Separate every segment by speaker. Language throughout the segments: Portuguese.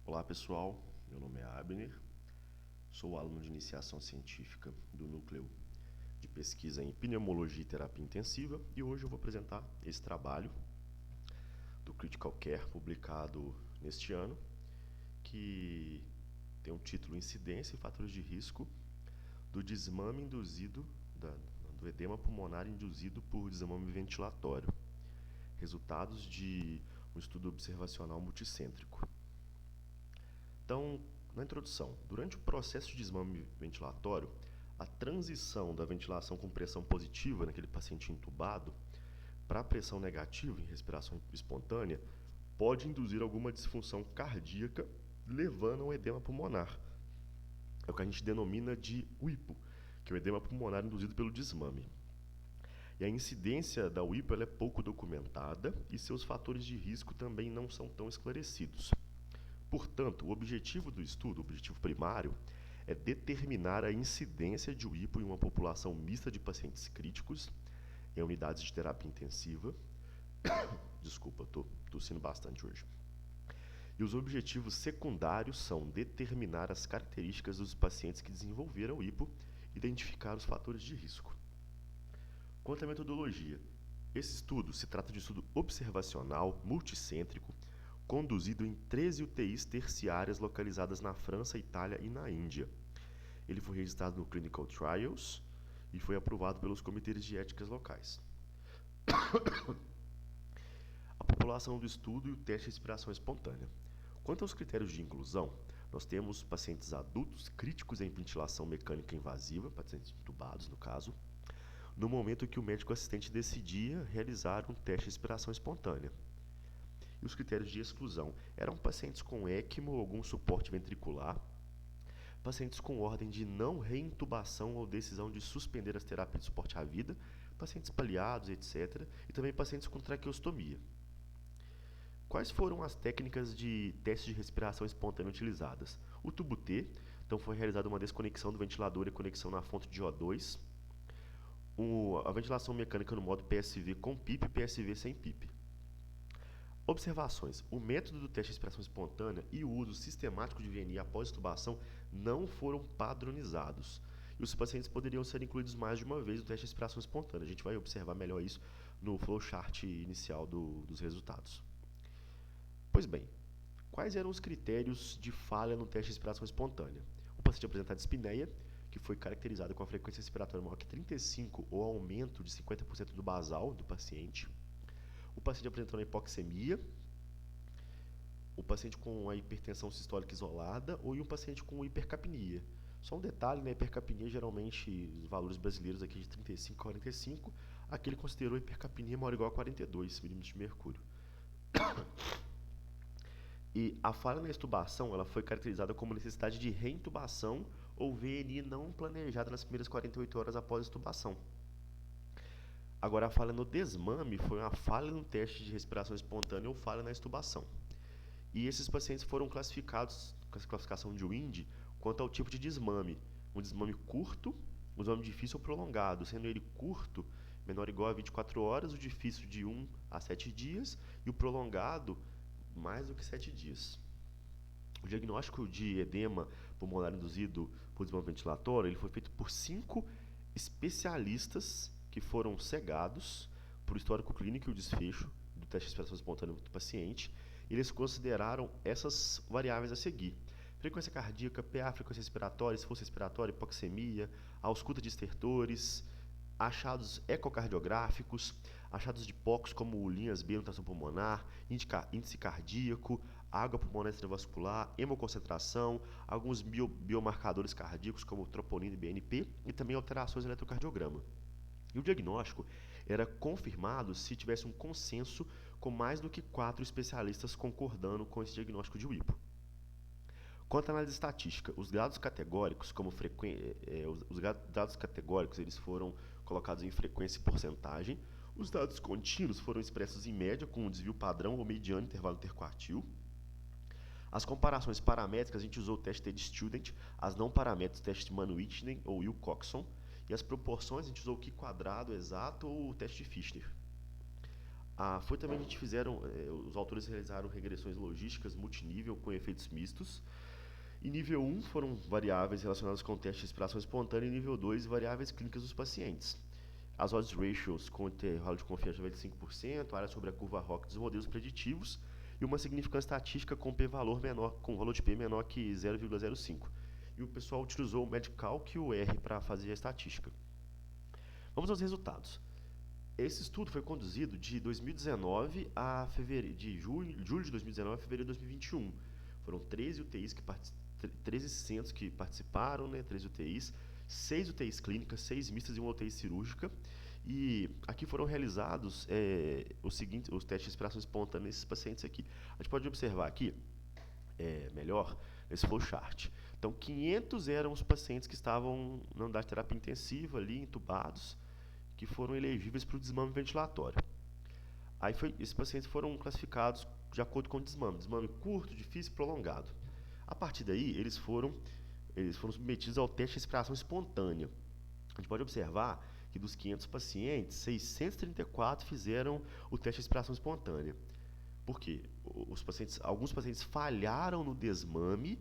Speaker 1: Olá pessoal, meu nome é Abner, sou aluno de iniciação científica do Núcleo de Pesquisa em Pneumologia e Terapia Intensiva e hoje eu vou apresentar esse trabalho do Critical Care publicado neste ano, que tem o título Incidência e Fatores de Risco do desmame induzido, do edema pulmonar induzido por desmame ventilatório, resultados de um estudo observacional multicêntrico. Então, na introdução, durante o processo de desmame ventilatório, a transição da ventilação com pressão positiva naquele paciente entubado para a pressão negativa em respiração espontânea pode induzir alguma disfunção cardíaca, levando a um edema pulmonar. É o que a gente denomina de UIPO, que é o edema pulmonar induzido pelo desmame. E a incidência da UIPO é pouco documentada e seus fatores de risco também não são tão esclarecidos. Portanto, o objetivo do estudo, o objetivo primário, é determinar a incidência de UIPO em uma população mista de pacientes críticos em unidades de terapia intensiva. Desculpa, estou tossindo bastante hoje. E os objetivos secundários são determinar as características dos pacientes que desenvolveram UIPO e identificar os fatores de risco. Quanto à metodologia, esse estudo se trata de estudo observacional, multicêntrico, conduzido em 13 UTIs terciárias localizadas na França, Itália e na Índia. Ele foi registrado no Clinical Trials e foi aprovado pelos comitês de éticas locais. A população do estudo e o teste de respiração espontânea. Quanto aos critérios de inclusão, nós temos pacientes adultos críticos em ventilação mecânica invasiva, pacientes intubados no caso, no momento que o médico assistente decidia realizar um teste de respiração espontânea. E os critérios de exclusão eram pacientes com ECMO ou algum suporte ventricular, pacientes com ordem de não reintubação ou decisão de suspender as terapias de suporte à vida, pacientes paliados, etc., e também pacientes com traqueostomia. Quais foram as técnicas de teste de respiração espontânea utilizadas? O tubo T, então foi realizada uma desconexão do ventilador e conexão na fonte de O2, a ventilação mecânica no modo PSV com PIP e PSV sem PIP. Observações. O método do teste de respiração espontânea e o uso sistemático de VNI após extubação não foram padronizados. E os pacientes poderiam ser incluídos mais de uma vez no teste de respiração espontânea. A gente vai observar melhor isso no flowchart inicial dos resultados. Pois bem, quais eram os critérios de falha no teste de respiração espontânea? O paciente apresentava dispneia, que foi caracterizado com a frequência respiratória maior que 35 ou aumento de 50% do basal do paciente. O paciente apresentando hipoxemia, o paciente com a hipertensão sistólica isolada ou um paciente com hipercapnia. Só um detalhe, na hipercapnia, geralmente, os valores brasileiros aqui de 35 a 45, aqui ele considerou hipercapnia maior ou igual a 42 milímetros de mercúrio. E a falha na extubação ela foi caracterizada como necessidade de reintubação ou VNI não planejada nas primeiras 48 horas após a extubação. Agora, a falha no desmame foi uma falha no teste de respiração espontânea ou falha na extubação. E esses pacientes foram classificados com essa classificação de WIND quanto ao tipo de desmame. Um desmame curto, um desmame difícil ou prolongado, sendo ele curto, menor ou igual a 24 horas, o difícil de 1 a 7 dias e o prolongado mais do que 7 dias. O diagnóstico de edema pulmonar induzido por desmame ventilatório ele foi feito por 5 especialistas que foram cegados por histórico clínico e o desfecho do teste de respiração espontânea do paciente. Eles consideraram essas variáveis a seguir: frequência cardíaca, PA, frequência respiratória, esforço respiratório, hipoxemia, ausculta de estertores, achados ecocardiográficos, achados de POCs como linhas B no tração pulmonar, índice cardíaco, água pulmonar extravascular, hemoconcentração, alguns biomarcadores cardíacos como troponina e BNP e também alterações no eletrocardiograma. E o diagnóstico era confirmado se tivesse um consenso com mais do que 4 especialistas concordando com esse diagnóstico de UIPO. Quanto à análise estatística, os dados categóricos, os dados categóricos eles foram colocados em frequência e porcentagem. Os dados contínuos foram expressos em média com um desvio padrão ou mediano intervalo interquartil. As comparações paramétricas, a gente usou o teste TED-Student, as não paramétricas, o teste Mann-Whitney ou Wilcoxon, e as proporções, a gente usou o Q quadrado exato ou o teste Fischner. Foi também a gente os autores realizaram regressões logísticas multinível com efeitos mistos. E nível 1 foram variáveis relacionadas com o teste de respiração espontânea, e nível 2, variáveis clínicas dos pacientes. As odds ratios com intervalo de confiança de 95%, área sobre a curva ROC dos modelos preditivos e uma significância estatística com p-valor menor, com valor de p menor que 0,05. E o pessoal utilizou o MedCalc e o R para fazer a estatística. Vamos aos resultados. Esse estudo foi conduzido de 2019 a fevereiro, de julho de 2019 a fevereiro de 2021. Foram 13 UTIs 13 centros que participaram, né, 13 UTIs, 6 UTIs clínicas, 6 mistas e uma UTI cirúrgica. E aqui foram realizados os testes de respiração espontânea nesses pacientes aqui. A gente pode observar aqui, melhor, nesse flowchart. Então, 500 eram os pacientes que estavam na unidade de terapia intensiva, ali, entubados, que foram elegíveis para o desmame ventilatório. Aí esses pacientes foram classificados de acordo com o desmame curto, difícil e prolongado. A partir daí, eles foram submetidos ao teste de respiração espontânea. A gente pode observar que dos 500 pacientes, 634 fizeram o teste de respiração espontânea. Por quê? Alguns pacientes falharam no desmame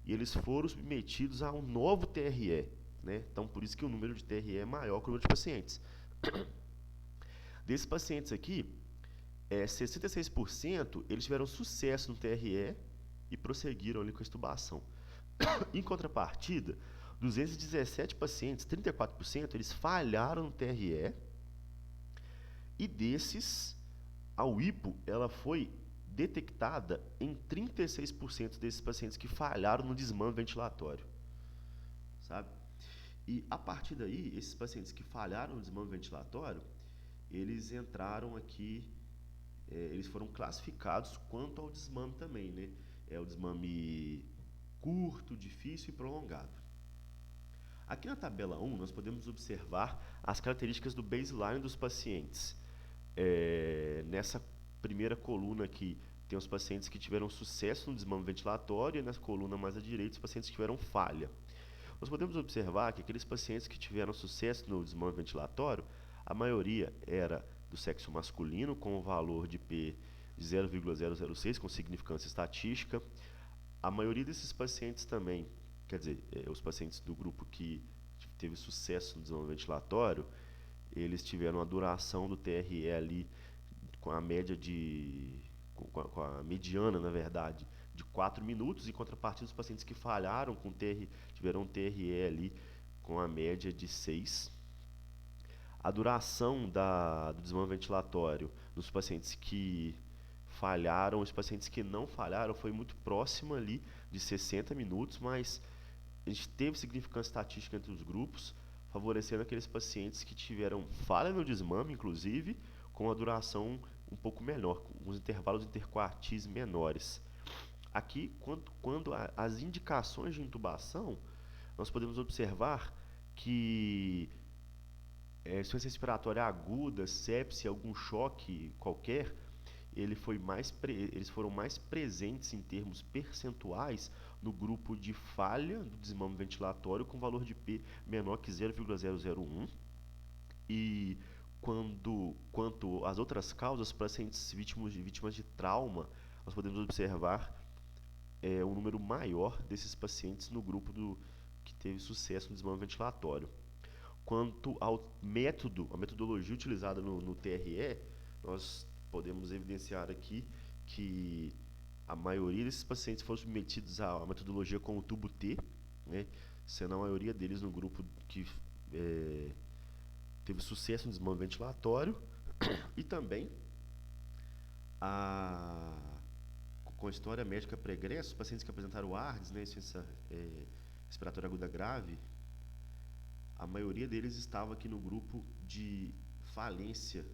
Speaker 1: e eles foram submetidos a um novo TRE. Né? Então, por isso que o número de TRE é maior que o número de pacientes. Desses pacientes aqui, 66% eles tiveram sucesso no TRE e prosseguiram ali com a extubação. Em contrapartida, 217 pacientes, 34%, eles falharam no TRE, e desses, a UIPO ela foi detectada em 36% desses pacientes que falharam no desmame ventilatório. Sabe? E a partir daí, esses pacientes que falharam no desmame ventilatório, eles entraram aqui, eles foram classificados quanto ao desmame também, né? O desmame curto, difícil e prolongado. Aqui na tabela 1, nós podemos observar as características do baseline dos pacientes. Nessa primeira coluna aqui, tem os pacientes que tiveram sucesso no desmame ventilatório, e nessa coluna mais à direita, os pacientes que tiveram falha. Nós podemos observar que aqueles pacientes que tiveram sucesso no desmame ventilatório, a maioria era do sexo masculino, com o valor de P de 0,006, com significância estatística. A maioria desses pacientes também, quer dizer, os pacientes do grupo que teve sucesso no desmame ventilatório, eles tiveram a duração do TRE ali com a média com a mediana, na verdade, de 4 minutos, em contrapartida dos pacientes que falharam tiveram um TRE ali com a média de 6. A duração do desmame ventilatório dos pacientes que falharam, os pacientes que não falharam, foi muito próxima ali de 60 minutos, mas a gente teve significância estatística entre os grupos, favorecendo aqueles pacientes que tiveram falha no desmame, inclusive, com a duração um pouco menor, com os intervalos interquartis menores. Aqui, quando as indicações de intubação, nós podemos observar que insuficiência respiratória aguda, sepse, algum choque qualquer, eles foram mais presentes em termos percentuais no grupo de falha do desmame ventilatório com valor de P menor que 0,001. E quanto às outras causas, pacientes vítimas de trauma, nós podemos observar um número maior desses pacientes no grupo que teve sucesso no desmame ventilatório. Quanto a metodologia utilizada no TRE, nós podemos evidenciar aqui que a maioria desses pacientes foram submetidos à metodologia com o tubo T, né, sendo a maioria deles no grupo que teve sucesso no desmame ventilatório, e também com história médica pregressa, os pacientes que apresentaram ARDS, né, insuficiência respiratória aguda grave, a maioria deles estava aqui no grupo de falência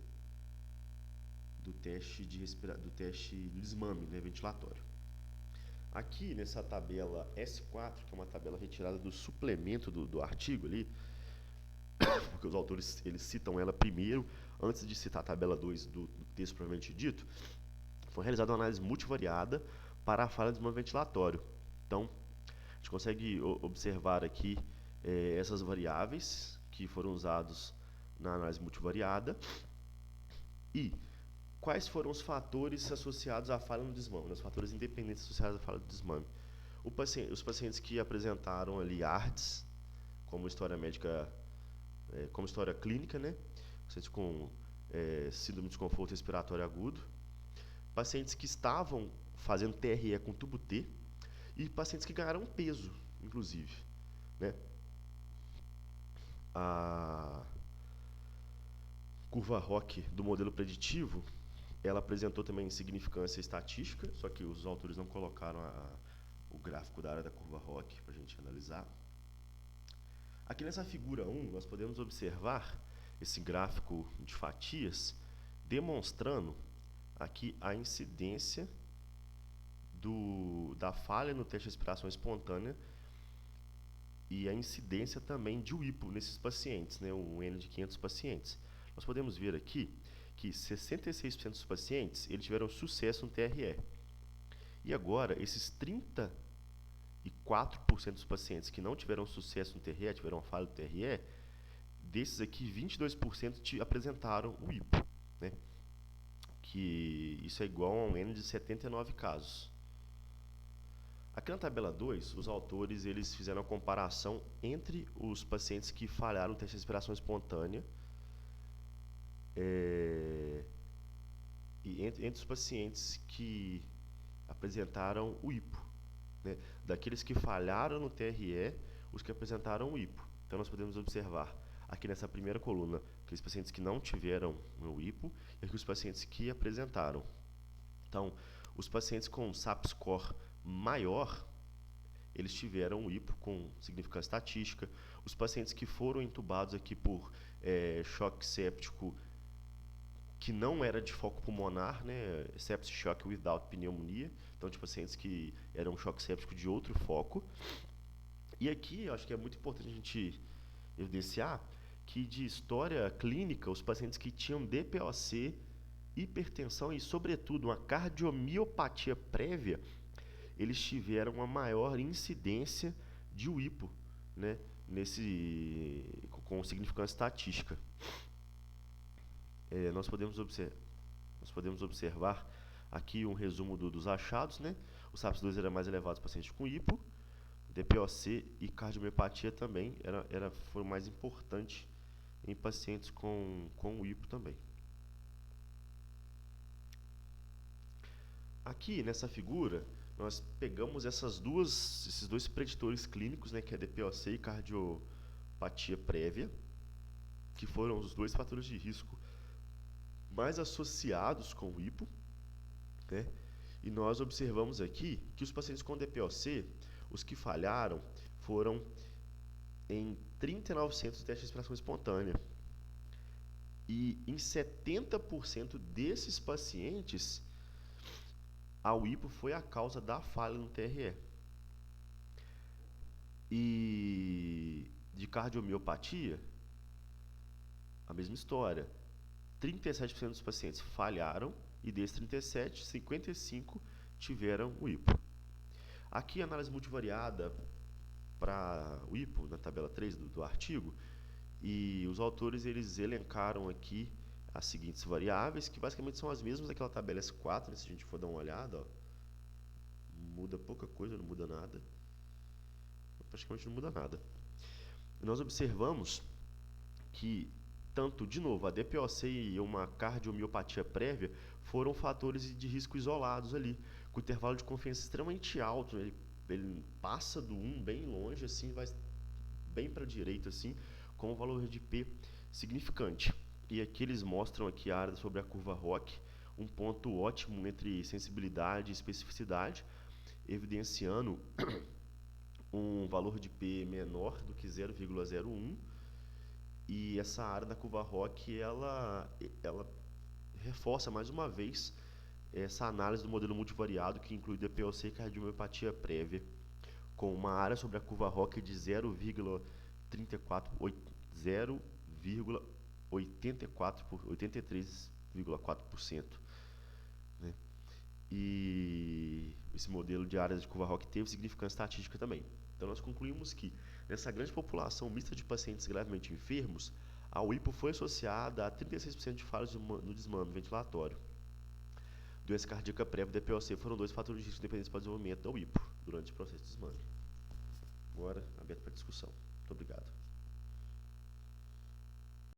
Speaker 1: do teste de desmame, né, ventilatório. Aqui nessa tabela S4, que é uma tabela retirada do suplemento do artigo ali, porque os autores eles citam ela primeiro, antes de citar a tabela 2 do texto propriamente dito, foi realizada uma análise multivariada para a falha do desmame ventilatório. Então, a gente consegue observar aqui essas variáveis que foram usadas na análise multivariada, e quais foram os fatores associados à falha no desmame, os fatores independentes associados à falha do desmame? Os pacientes que apresentaram ali ARDS, como história médica, como história clínica, né? Pacientes com síndrome de desconforto respiratório agudo, pacientes que estavam fazendo TRE com tubo T e pacientes que ganharam peso, inclusive, né? A curva ROC do modelo preditivo, ela apresentou também significância estatística, só que os autores não colocaram o gráfico da área da curva ROC para a gente analisar. Aqui nessa figura 1, nós podemos observar esse gráfico de fatias demonstrando aqui a incidência da falha no teste de respiração espontânea e a incidência também de UIPO nesses pacientes, né, um N de 500 pacientes. Nós podemos ver aqui que 66% dos pacientes eles tiveram sucesso no TRE. E agora, esses 34% dos pacientes que não tiveram sucesso no TRE, tiveram uma falha no TRE, desses aqui, 22% apresentaram o IPO, né? Que isso é igual a um N de 79 casos. Aqui na tabela 2, os autores eles fizeram a comparação entre os pacientes que falharam no teste de respiração espontânea e entre os pacientes que apresentaram o IPO, né? Daqueles que falharam no TRE, os que apresentaram o IPO. Então, nós podemos observar aqui nessa primeira coluna aqueles pacientes que não tiveram o IPO e aqui os pacientes que apresentaram. Então, os pacientes com SAP score maior, eles tiveram o IPO com significância estatística. Os pacientes que foram entubados aqui por choque séptico que não era de foco pulmonar, né, sepsis shock without pneumonia, então de pacientes que eram choque séptico de outro foco. E aqui, eu acho que é muito importante a gente evidenciar que de história clínica, os pacientes que tinham DPOC, hipertensão e, sobretudo, uma cardiomiopatia prévia, eles tiveram uma maior incidência de UIPO, né, com significância estatística. Nós podemos observar aqui um resumo dos achados, né? O SAPS-2 era mais elevado para pacientes com hipo, DPOC e cardiomiopatia também foi mais importante em pacientes com hipo também. Aqui nessa figura, nós pegamos esses dois preditores clínicos, né, que é DPOC e cardiopatia prévia, que foram os dois fatores de risco mais associados com o hipo, né? E nós observamos aqui que os pacientes com DPOC, os que falharam, foram em 39% de teste de respiração espontânea. E em 70% desses pacientes, a UIPO foi a causa da falha no TRE. E de cardiomiopatia, a mesma história. 37% dos pacientes falharam e desses 37, 55 tiveram o IPO. Aqui a análise multivariada para o IPO, na tabela 3 do artigo, e os autores eles elencaram aqui as seguintes variáveis, que basicamente são as mesmas daquela tabela S4, né, se a gente for dar uma olhada, ó, muda pouca coisa, não muda nada, praticamente não muda nada. E nós observamos que tanto, de novo, a DPOC e uma cardiomiopatia prévia foram fatores de risco isolados ali, com intervalo de confiança extremamente alto, né? Ele passa do 1 bem longe, assim, vai bem para a direita, assim, com um valor de P significante. E aqui eles mostram aqui a área sobre a curva ROC, um ponto ótimo entre sensibilidade e especificidade, evidenciando um valor de P menor do que 0,01, e essa área da curva ROC, ela reforça mais uma vez essa análise do modelo multivariado que inclui DPOC e cardiomiopatia prévia, com uma área sobre a curva ROC de 0,83,4%. Né? E esse modelo de áreas de curva ROC teve significância estatística também. Então, nós concluímos que, nessa grande população mista de pacientes gravemente enfermos, a UIPO foi associada a 36% de falhas no desmame ventilatório. Doença cardíaca prévia e DPOC foram 2 fatores de risco dependentes para o desenvolvimento da UIPO durante o processo de desmame. Agora, aberto para discussão. Muito obrigado.